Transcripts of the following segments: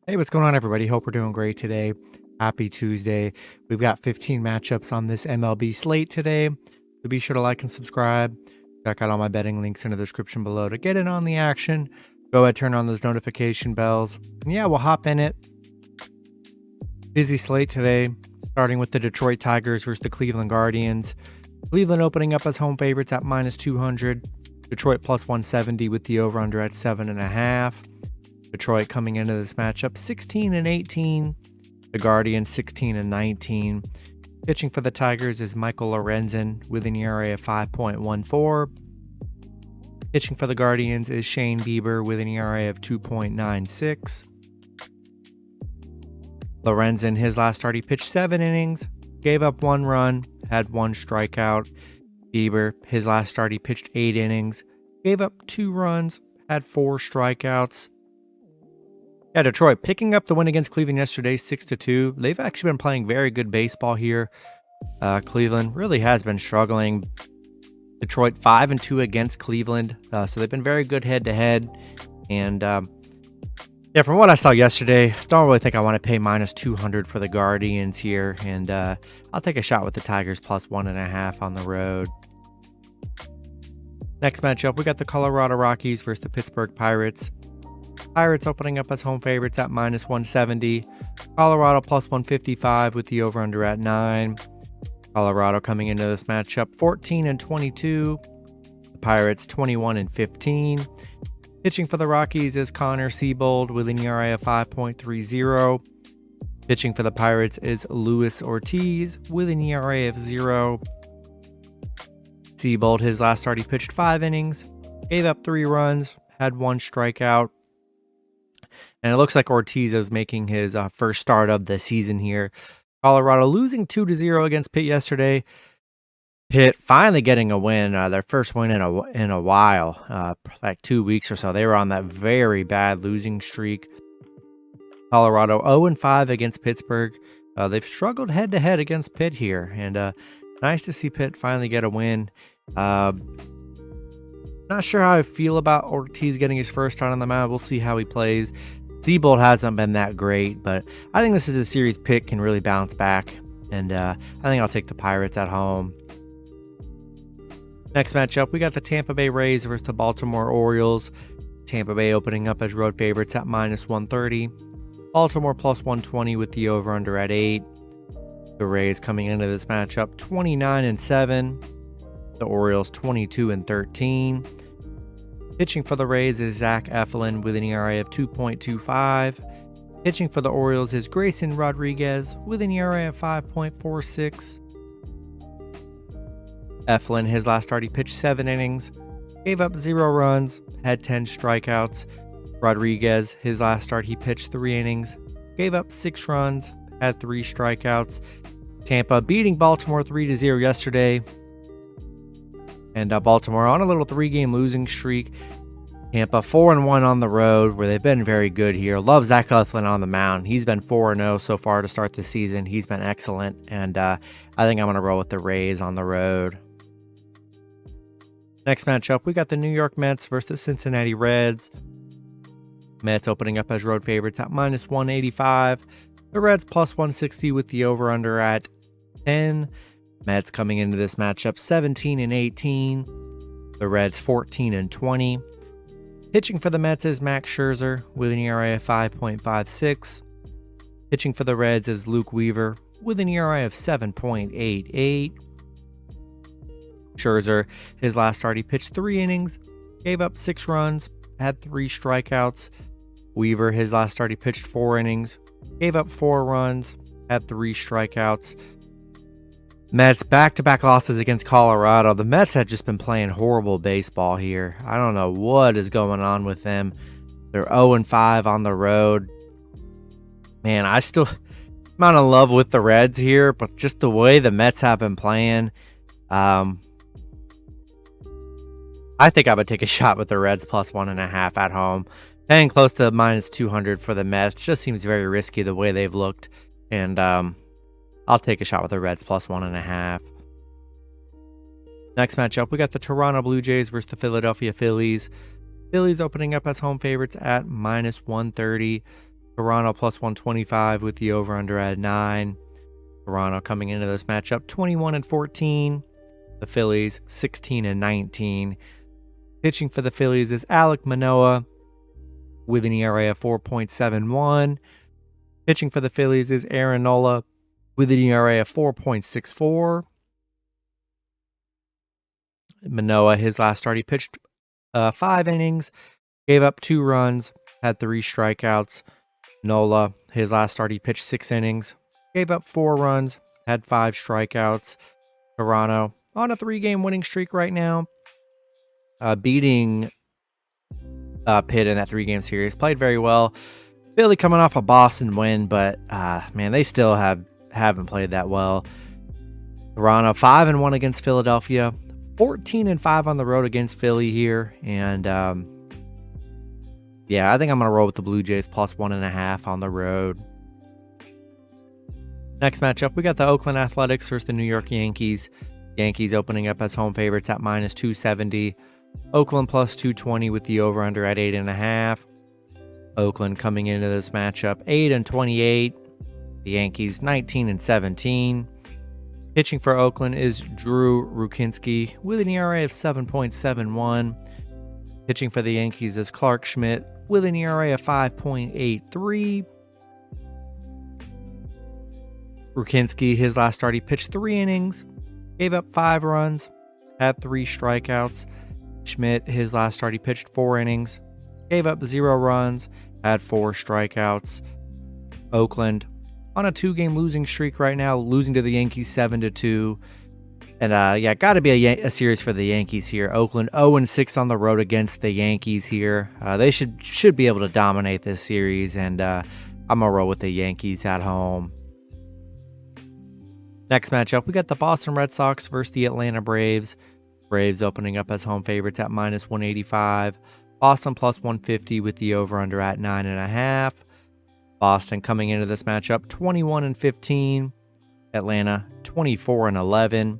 Hey, what's going on, everybody? Hope we're doing great today. Happy Tuesday. We've got 15 matchups on this MLB slate today. So be sure to like and subscribe. Check out all my betting links in the description below to get in on the action. Go ahead, turn on those notification bells. And yeah, we'll hop in it. Busy slate today, starting with the Detroit Tigers versus the Cleveland Guardians. Cleveland opening up as home favorites at minus 200. Detroit plus 170 with the over-under at 7.5. Detroit coming into this matchup 16-18. The Guardians 16-19. Pitching for the Tigers is Michael Lorenzen with an ERA of 5.14. Pitching for the Guardians is Shane Bieber with an ERA of 2.96. Lorenzen, his last start, he pitched 7 innings, gave up 1 run, had 1 strikeout. Bieber, his last start, he pitched 8 innings, gave up 2 runs, had 4 strikeouts. Yeah, Detroit picking up the win against Cleveland yesterday, 6-2. They've actually been playing very good baseball here. Cleveland really has been struggling. Detroit 5-2 against Cleveland, so they've been very good head-to-head. And yeah, from what I saw yesterday, don't really think I want to pay minus 200 for the Guardians here. And I'll take a shot with the Tigers plus 1.5 on the road. Next matchup, we got the Colorado Rockies versus the Pittsburgh Pirates. Pirates opening up as home favorites at minus 170. Colorado plus 155 with the over-under at 9. Colorado coming into this matchup 14-22. The Pirates 21-15. Pitching for the Rockies is Connor Seabold with an ERA of 5.30. Pitching for the Pirates is Luis Ortiz with an ERA of 0. Seabold, his last start, he pitched 5 innings, gave up 3 runs, had 1 strikeout. And it looks like Ortiz is making his first start of the season here. Colorado losing 2-0 against Pitt yesterday. Pitt finally getting a win, their first win in a while, like 2 weeks or so. They were on that very bad losing streak. Colorado 0-5 against Pittsburgh. They've struggled head-to-head against Pitt here, and nice to see Pitt finally get a win. Not sure how I feel about Ortiz getting his first start on the mound. We'll see how he plays. Seabold hasn't been that great, but I think this is a series Pitt can really bounce back, and I think I'll take the Pirates at home. Next matchup, we got the Tampa Bay Rays versus the Baltimore Orioles. Tampa Bay opening up as road favorites at minus 130. Baltimore plus 120 with the over-under at 8. The Rays coming into this matchup 29-7. The Orioles 22-13. Pitching for the Rays is Zach Eflin with an ERA of 2.25. Pitching for the Orioles is Grayson Rodriguez with an ERA of 5.46. Eflin, his last start, he pitched 7 innings, gave up 0 runs, had 10 strikeouts. Rodriguez, his last start, he pitched 3 innings, gave up 6 runs, had 3 strikeouts. Tampa beating Baltimore 3-0 yesterday. And Baltimore on a little 3-game losing streak. Tampa 4-1 on the road, where they've been very good here. Love Zach Eflin on the mound. He's been 4-0 so far to start the season. He's been excellent, and I think I'm going to roll with the Rays on the road. Next matchup, we got the New York Mets versus the Cincinnati Reds. Mets opening up as road favorites at minus 185. The Reds plus 160 with the over-under at 10. Mets coming into this matchup 17-18. The Reds 14-20. Pitching for the Mets is Max Scherzer with an ERA of 5.56. Pitching for the Reds is Luke Weaver with an ERA of 7.88. Scherzer, his last start, he pitched 3 innings, gave up 6 runs, had 3 strikeouts. Weaver, his last start, he pitched 4 innings, gave up 4 runs, had 3 strikeouts. Mets back-to-back losses against Colorado. The Mets have just been playing horrible baseball here. I don't know what is going on with them. They're 0-5 on the road. Man, I'm not in love with the Reds here, but just the way the Mets have been playing, I think I would take a shot with the Reds plus 1.5 at home. Paying close to minus 200 for the Mets just seems very risky the way they've looked. And I'll take a shot with the Reds plus 1.5. Next matchup, we got the Toronto Blue Jays versus the Philadelphia Phillies. Phillies opening up as home favorites at minus 130. Toronto plus 125 with the over-under at 9. Toronto coming into this matchup 21-14. The Phillies 16-19. Pitching for the Phillies is Alek Manoah with an ERA of 4.71. Pitching for the Phillies is Aaron Nola with an ERA of 4.64. Manoah, his last start, he pitched 5 innings, gave up 2 runs, had 3 strikeouts. Nola, his last start, he pitched 6 innings, gave up 4 runs, had 5 strikeouts. Toronto on a 3-game winning streak right now, beating Pitt in that 3-game series. Played very well. Philly coming off a Boston win, but man, they still haven't played that well. Toronto 5-1 against Philadelphia, 14-5 on the road against Philly here, and yeah, I think I'm gonna roll with the Blue Jays plus 1.5 on the road. Next matchup, we got the Oakland Athletics versus the New York Yankees. Yankees opening up as home favorites at minus 270. Oakland plus 220 with the over-under at 8.5. Oakland coming into this matchup 8-28. The Yankees 19-17. Pitching for Oakland is Drew Rucinski with an ERA of 7.71. Pitching for the Yankees is Clark Schmidt with an ERA of 5.83. Rucinski, his last start, he pitched 3 innings, gave up 5 runs, had 3 strikeouts. Schmidt, his last start, he pitched 4 innings, gave up 0 runs, had 4 strikeouts. Oakland on a 2-game losing streak right now, losing to the Yankees 7-2. And yeah, got to be a series for the Yankees here. Oakland 0-6 on the road against the Yankees here. They should be able to dominate this series, and I'm gonna roll with the Yankees at home. Next matchup, we got the Boston Red Sox versus the Atlanta Braves. Braves opening up as home favorites at minus 185. Boston plus 150 with the over-under at 9.5. Boston coming into this matchup 21-15. Atlanta 24-11.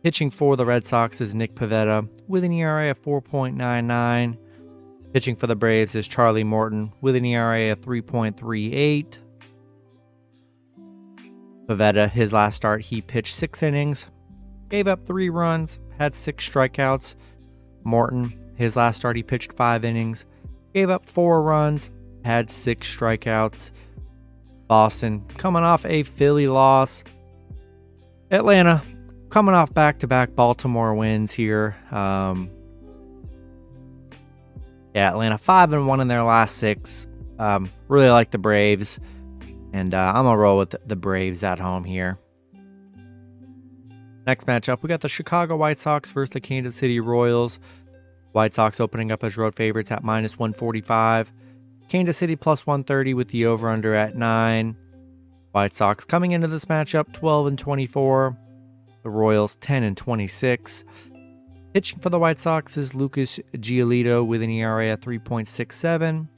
Pitching for the Red Sox is Nick Pivetta with an ERA of 4.99. Pitching for the Braves is Charlie Morton with an ERA of 3.38. Pivetta, his last start, he pitched 6 innings, gave up 3 runs, had 6 strikeouts. Morton, his last start, he pitched 5 innings, gave up 4 runs, had 6 strikeouts. Boston coming off a Philly loss. Atlanta coming off back-to-back Baltimore wins here. Yeah, Atlanta 5-1 in their last 6. Really like the Braves. And I'm going to roll with the Braves at home here. Next matchup, we got the Chicago White Sox versus the Kansas City Royals. White Sox opening up as road favorites at minus 145. Kansas City plus 130 with the over-under at 9. White Sox coming into this matchup 12-24. The Royals 10-26. Pitching for the White Sox is Lucas Giolito with an ERA of 3.67.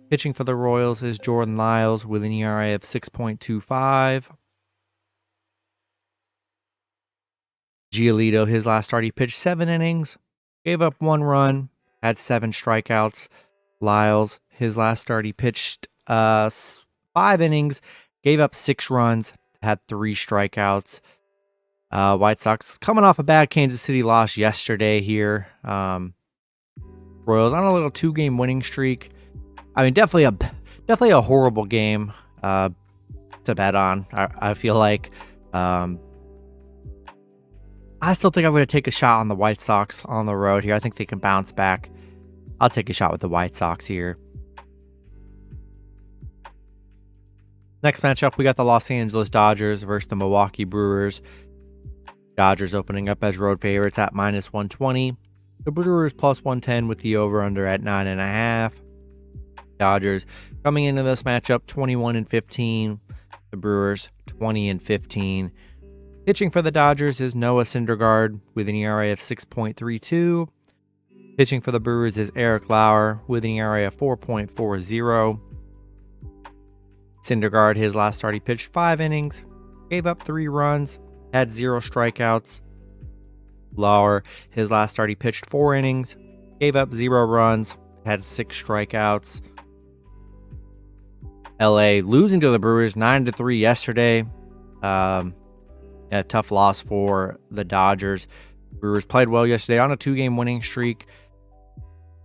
Pitching for the Royals is Jordan Lyles with an ERA of 6.25. Giolito, his last start, he pitched 7 innings, gave up 1 run, had 7 strikeouts. Lyles, his last start, he pitched 5 innings, gave up 6 runs, had 3 strikeouts. White Sox coming off a bad Kansas City loss yesterday here. Royals on a little 2-game winning streak. I mean, definitely a horrible game to bet on. I feel like I still think I'm going to take a shot on the White Sox on the road here. I think they can bounce back. I'll take a shot with the White Sox here. Next matchup, we got the Los Angeles Dodgers versus the Milwaukee Brewers. Dodgers opening up as road favorites at minus 120. The Brewers plus 110 with the over-under at 9.5. Dodgers coming into this matchup 21-15. The Brewers 20-15. Pitching for the Dodgers is Noah Syndergaard with an ERA of 6.32. Pitching for the Brewers is Eric Lauer with an ERA of 4.40. Syndergaard, his last start, he pitched 5 innings, gave up 3 runs, had 0 strikeouts. Lauer, his last start, he pitched 4 innings, gave up 0 runs, had 6 strikeouts. LA losing to the Brewers 9-3 yesterday. A tough loss for the Dodgers. Brewers played well yesterday on a 2-game winning streak.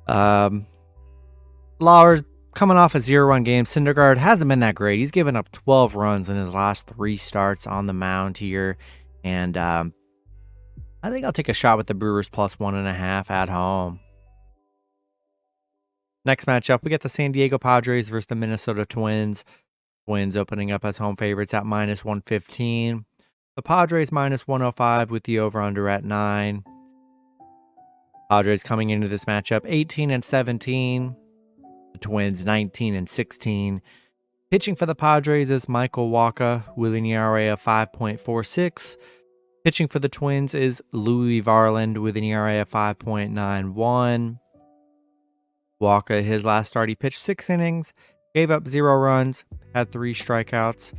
Lauer's coming off a 0-run game. Syndergaard hasn't been that great. He's given up 12 runs in his last 3 starts on the mound here. And I think I'll take a shot with the Brewers plus 1.5 at home. Next matchup, we get the San Diego Padres versus the Minnesota Twins. Twins opening up as home favorites at -115. The Padres -105 with the over-under at 9. Padres coming into this matchup 18-17. The Twins 19-16. Pitching for the Padres is Michael Wacha with an ERA of 5.46. Pitching for the Twins is Louis Varland with an ERA of 5.91. Wacha, his last start, he pitched 6 innings, gave up 0 runs, had 3 strikeouts.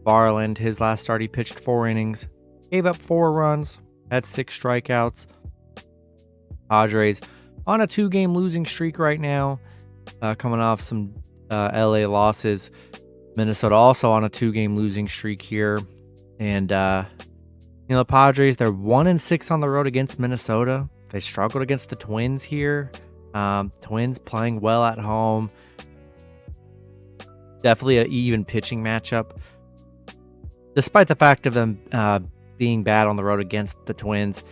Varland, his last start, he pitched 4 innings, gave up 4 runs, had 6 strikeouts. Padres on a 2-game losing streak right now, coming off some LA losses. Minnesota also on a 2-game losing streak here. And, the Padres, they're 1-6 on the road against Minnesota. They struggled against the Twins here. Twins playing well at home. Definitely an even pitching matchup. Despite the fact of them being bad on the road against the Twins,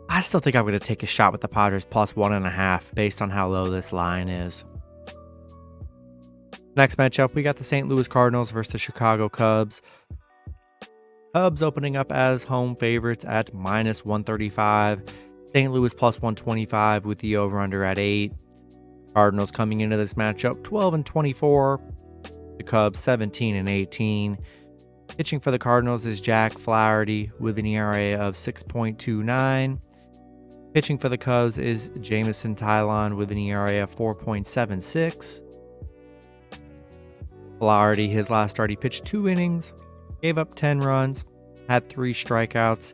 I still think I'm going to take a shot with the Padres plus 1.5 based on how low this line is. Next matchup, we got the St. Louis Cardinals versus the Chicago Cubs. Cubs opening up as home favorites at -135. St. Louis plus 125 with the over-under at 8. Cardinals coming into this matchup 12-24. The Cubs 17-18. Pitching for the Cardinals is Jack Flaherty with an ERA of 6.29. Pitching for the Cubs is Jameson Taillon with an ERA of 4.76. Flaherty, his last start, he pitched 2 innings, gave up 10 runs, had 3 strikeouts.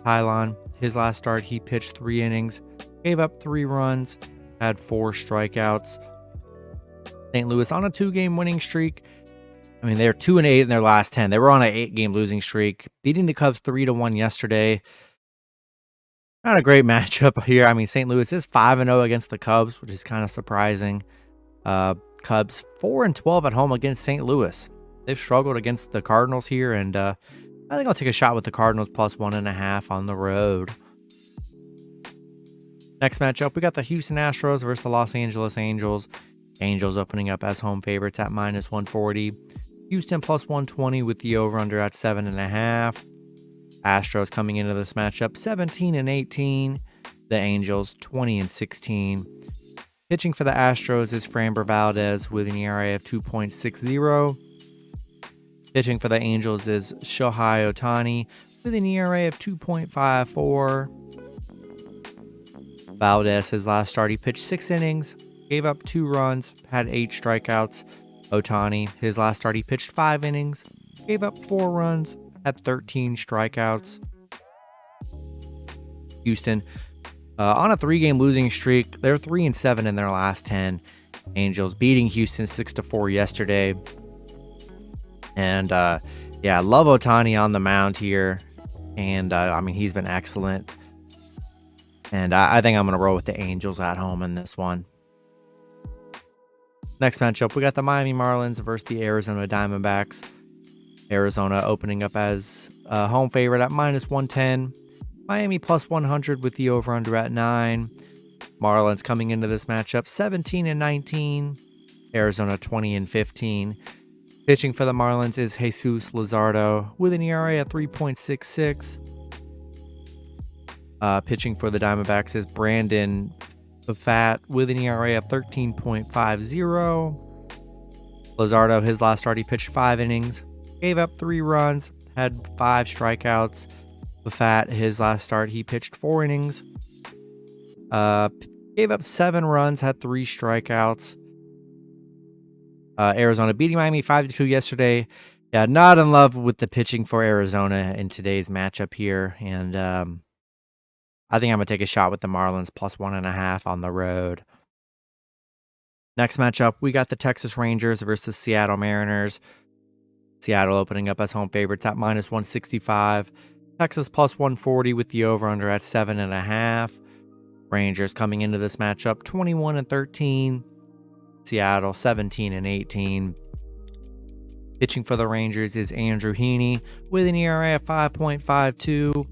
Taillon, his last start, he pitched 3 innings, gave up 3 runs, had 4 strikeouts. St. Louis on a 2-game winning streak. I mean, they're 2-8 in their last 10. They were on an 8-game losing streak, beating the Cubs 3-1 yesterday. Not a great matchup here. I mean, St. Louis is 5-0 against the Cubs, which is kind of surprising. Cubs 4-12 at home against St. Louis. They've struggled against the Cardinals here, and I think I'll take a shot with the Cardinals plus 1.5 on the road. Next matchup, we got the Houston Astros versus the Los Angeles Angels. Angels opening up as home favorites at -140. Houston plus 120 with the over-under at 7.5. Astros coming into this matchup 17-18. The Angels 20-16. Pitching for the Astros is Framber Valdez with an ERA of 2.60. Pitching for the Angels is Shohei Ohtani with an ERA of 2.54. Valdez, his last start, he pitched 6 innings, gave up 2 runs, had 8 strikeouts. Ohtani, his last start, he pitched 5 innings, gave up 4 runs, had 13 strikeouts. Houston, on a 3-game losing streak, they're 3-7 in their last 10. Angels beating Houston 6-4 yesterday. And I love Ohtani on the mound here. And I mean, he's been excellent. And I think I'm going to roll with the Angels at home in this one. Next matchup, we got the Miami Marlins versus the Arizona Diamondbacks. Arizona opening up as a home favorite at -110. Miami plus 100 with the over-under at 9. Marlins coming into this matchup 17-19. Arizona 20-15. Pitching for the Marlins is Jesus Luzardo with an ERA of 3.66. Pitching for the Diamondbacks is Brandon Pfaadt with an ERA of 13.50. Luzardo, his last start, he pitched 5 innings, gave up 3 runs, had 5 strikeouts. Pfaadt, his last start, he pitched 4 innings, gave up 7 runs, had 3 strikeouts. Arizona beating Miami 5-2 yesterday. Yeah, not in love with the pitching for Arizona in today's matchup here. And I think I'm going to take a shot with the Marlins plus 1.5 on the road. Next matchup, we got the Texas Rangers versus Seattle Mariners. Seattle opening up as home favorites at -165. Texas +140 with the over-under at 7.5. Rangers coming into this matchup 21-13. Seattle 17-18. Pitching for the Rangers is Andrew Heaney with an ERA of 5.52.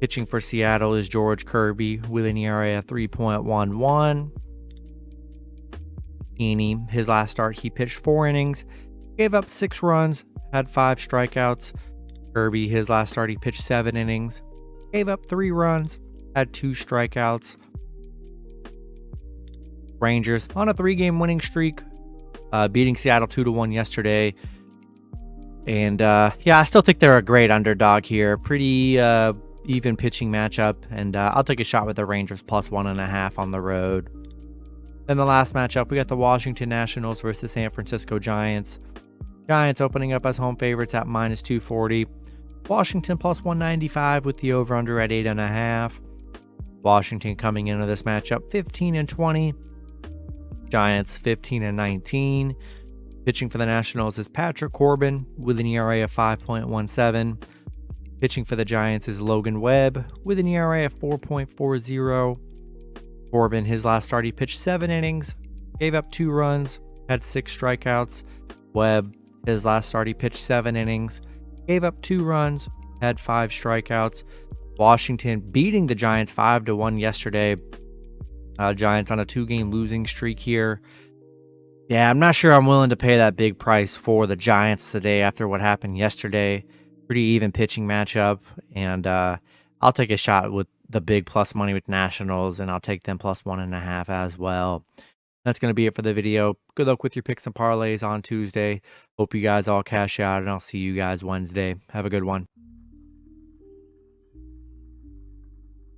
Pitching for Seattle is George Kirby with an ERA of 3.11. Heaney, his last start, he pitched 4 innings, gave up 6 runs, had 5 strikeouts. Kirby, his last start, he pitched 7 innings, gave up 3 runs, had 2 strikeouts. Rangers on a 3-game winning streak, beating Seattle 2-1 yesterday. And yeah, I still think they're a great underdog here. Pretty even pitching matchup. And I'll take a shot with the Rangers +1.5 on the road. Then the last matchup, we got the Washington Nationals versus San Francisco Giants. Giants opening up as home favorites at -240. Washington +195 with the over-under at 8.5. Washington coming into this matchup 15-20. Giants 15-19. Pitching for the Nationals is Patrick Corbin with an ERA of 5.17. Pitching for the Giants is Logan Webb with an ERA of 4.40. Corbin, his last start, he pitched 7 innings, gave up 2 runs, had 6 strikeouts. Webb, his last start, he pitched 7 innings, gave up 2 runs, had 5 strikeouts. Washington beating the Giants 5-1 yesterday. Giants on a 2-game losing streak here. Yeah, I'm not sure I'm willing to pay that big price for the Giants today after what happened yesterday. Pretty even pitching matchup, and I'll take a shot with the big plus money with Nationals, and I'll take them +1.5 as well. That's going to be it for the video. Good luck with your picks and parlays on Tuesday. Hope you guys all cash out, and I'll see you guys Wednesday. Have a good one.